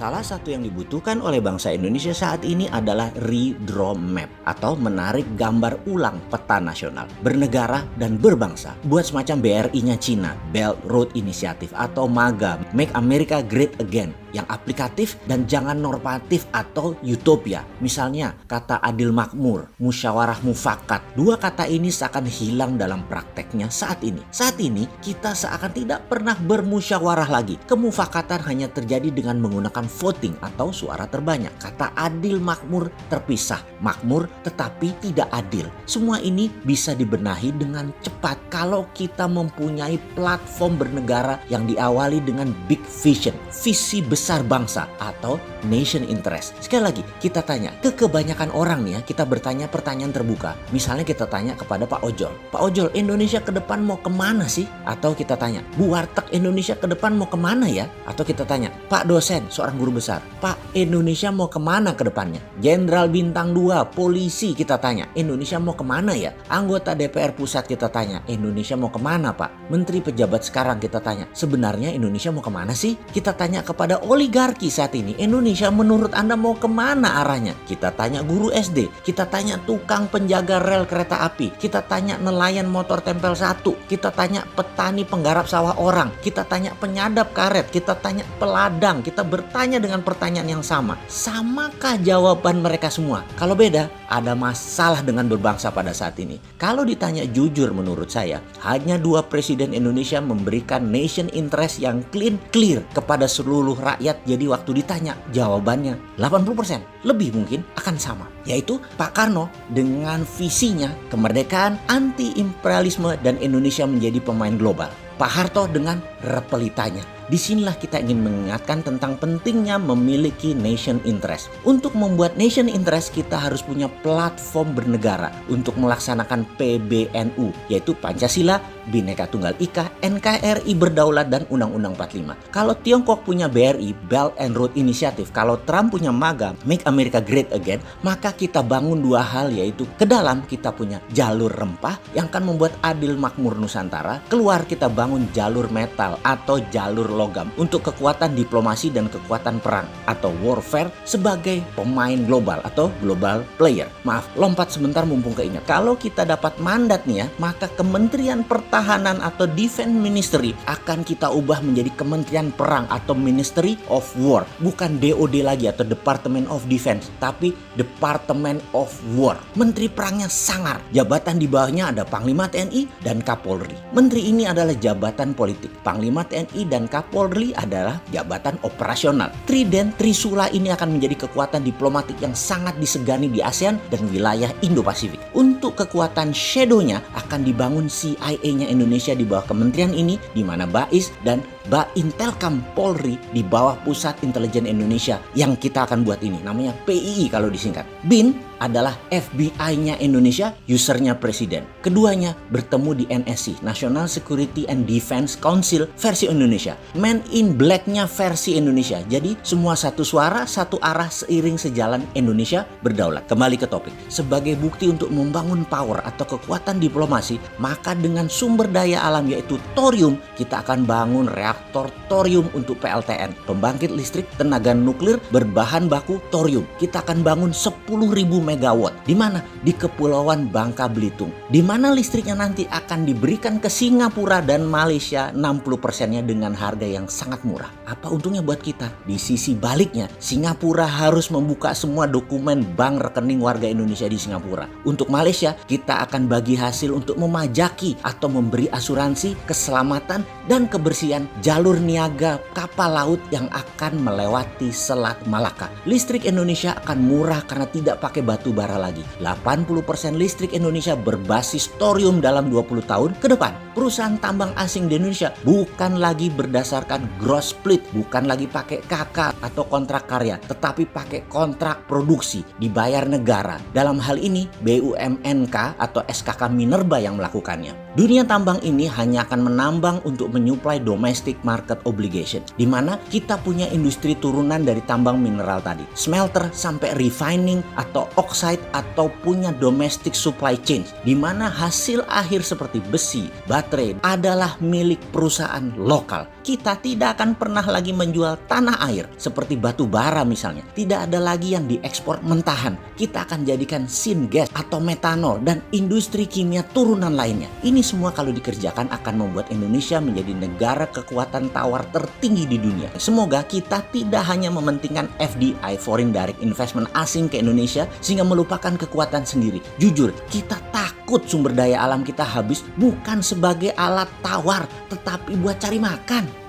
Salah satu yang dibutuhkan oleh bangsa Indonesia saat ini adalah redraw map atau menarik gambar ulang peta nasional, bernegara dan berbangsa. Buat semacam BRI-nya Cina, Belt Road Initiative atau MAGA, Make America Great Again, yang aplikatif dan jangan normatif atau utopia. Misalnya kata adil makmur, musyawarah mufakat. Dua kata ini seakan hilang dalam prakteknya saat ini. Saat ini kita seakan tidak pernah bermusyawarah lagi. Kemufakatan hanya terjadi dengan menggunakan voting atau suara terbanyak. Kata adil makmur terpisah. Makmur tetapi tidak adil. Semua ini bisa dibenahi dengan cepat kalau kita mempunyai platform bernegara yang diawali dengan big vision, visi besar bangsa atau nation interest. Sekali lagi kita tanya ke kebanyakan orang nih ya, kita bertanya pertanyaan terbuka. Misalnya kita tanya kepada Pak Ojol, Pak Ojol, Indonesia ke depan mau kemana sih? Atau kita tanya, Bu Warteg, Indonesia ke depan mau kemana ya? Atau kita tanya, Pak dosen, seorang guru besar, Pak, Indonesia mau kemana ke depannya? Jenderal bintang 2, polisi, kita tanya, Indonesia mau kemana ya? Anggota DPR pusat kita tanya, Indonesia mau kemana Pak? Menteri pejabat sekarang kita tanya, sebenarnya Indonesia mau kemana sih? Kita tanya kepada oligarki saat ini, Indonesia menurut Anda mau kemana arahnya? Kita tanya guru SD, kita tanya tukang penjaga rel kereta api, kita tanya nelayan motor tempel 1, kita tanya petani penggarap sawah orang, kita tanya penyadap karet, kita tanya peladang, kita bertanya dengan pertanyaan yang sama. Samakah jawaban mereka semua? Kalau beda, ada masalah dengan berbangsa pada saat ini. Kalau ditanya jujur menurut saya, hanya 2 presiden Indonesia memberikan nation interest yang clear kepada seluruh rakyat. Jadi waktu ditanya, jawabannya 80% lebih mungkin akan sama, yaitu Pak Karno dengan visinya kemerdekaan, anti-imperialisme dan Indonesia menjadi pemain global. Pak Harto dengan repelitanya. Disinilah kita ingin mengingatkan tentang pentingnya memiliki nation interest. Untuk membuat nation interest kita harus punya platform bernegara untuk melaksanakan PBNU, yaitu Pancasila, Bhinneka Tunggal Ika, NKRI berdaulat dan Undang-Undang 45. Kalau Tiongkok punya BRI, Belt and Road Initiative, kalau Trump punya MAGA, Make America Great Again, maka kita bangun 2 hal, yaitu ke dalam kita punya jalur rempah yang akan membuat adil makmur Nusantara, keluar kita bangun jalur metal atau jalur logam untuk kekuatan diplomasi dan kekuatan perang atau warfare sebagai pemain global atau global player. Maaf, lompat sebentar mumpung keingat. Kalau kita dapat mandat nih ya, maka Kementerian Pertahanan atau Defense Ministry akan kita ubah menjadi Kementerian Perang atau Ministry of War. Bukan DOD lagi atau Department of Defense, tapi Department of War. Menteri perangnya sangar. Jabatan di bawahnya ada Panglima TNI dan Kapolri. Menteri ini adalah jabatan politik. Panglima TNI dan Kapolri adalah jabatan operasional. Trident Trisula ini akan menjadi kekuatan diplomatik yang sangat disegani di ASEAN dan wilayah Indo-Pasifik. Untuk kekuatan shadow-nya akan dibangun CIA-nya Indonesia di bawah kementerian ini, di mana BAIS dan Baintelkam Polri di bawah Pusat Intelijen Indonesia yang kita akan buat ini. Namanya PII kalau disingkat. BIN adalah FBI-nya Indonesia, usernya presiden. Keduanya bertemu di NSC, National Security and Defense Council versi Indonesia. Men in Black-nya versi Indonesia. Jadi semua satu suara, satu arah, seiring sejalan Indonesia berdaulat. Kembali ke topik. Sebagai bukti untuk membangun power atau kekuatan diplomasi, maka dengan sumber daya alam yaitu thorium, kita akan bangun reaktor thorium untuk PLTN, pembangkit listrik tenaga nuklir berbahan baku thorium. Kita akan bangun 10.000 megawatt. Di mana? Di Kepulauan Bangka Belitung. Di mana listriknya nanti akan diberikan ke Singapura dan Malaysia 60%-nya dengan harga yang sangat murah. Apa untungnya buat kita? Di sisi baliknya, Singapura harus membuka semua dokumen bank rekening warga Indonesia di Singapura. Untuk Malaysia, kita akan bagi hasil untuk memajaki atau memberi asuransi keselamatan dan kebersihan jalur niaga kapal laut yang akan melewati Selat Malaka. Listrik Indonesia akan murah karena tidak pakai batu bara lagi. 80% listrik Indonesia berbasis thorium dalam 20 tahun ke depan. Perusahaan tambang asing di Indonesia bukan lagi berdasarkan gross split, bukan lagi pakai KK atau kontrak karya, tetapi pakai kontrak produksi dibayar negara. Dalam hal ini BUMNK atau SKK Minerba yang melakukannya. Dunia tambang ini hanya akan menambang untuk menyuplai domestic market obligation, di mana kita punya industri turunan dari tambang mineral tadi, smelter sampai refining atau oxide, atau punya domestic supply chain, di mana hasil akhir seperti besi, baterai adalah milik perusahaan lokal. kita tidak akan pernah lagi menjual tanah air seperti batu bara misalnya. Tidak ada lagi yang diekspor mentahan. Kita akan jadikan syngas atau metanol dan industri kimia turunan lainnya. Ini semua kalau dikerjakan akan membuat Indonesia menjadi negara kekuatan tawar tertinggi di dunia. Semoga kita tidak hanya mementingkan FDI, foreign direct investment asing ke Indonesia, sehingga melupakan kekuatan sendiri. Jujur, kita takut sumber daya alam kita habis bukan sebagai alat tawar, tetapi buat cari makan.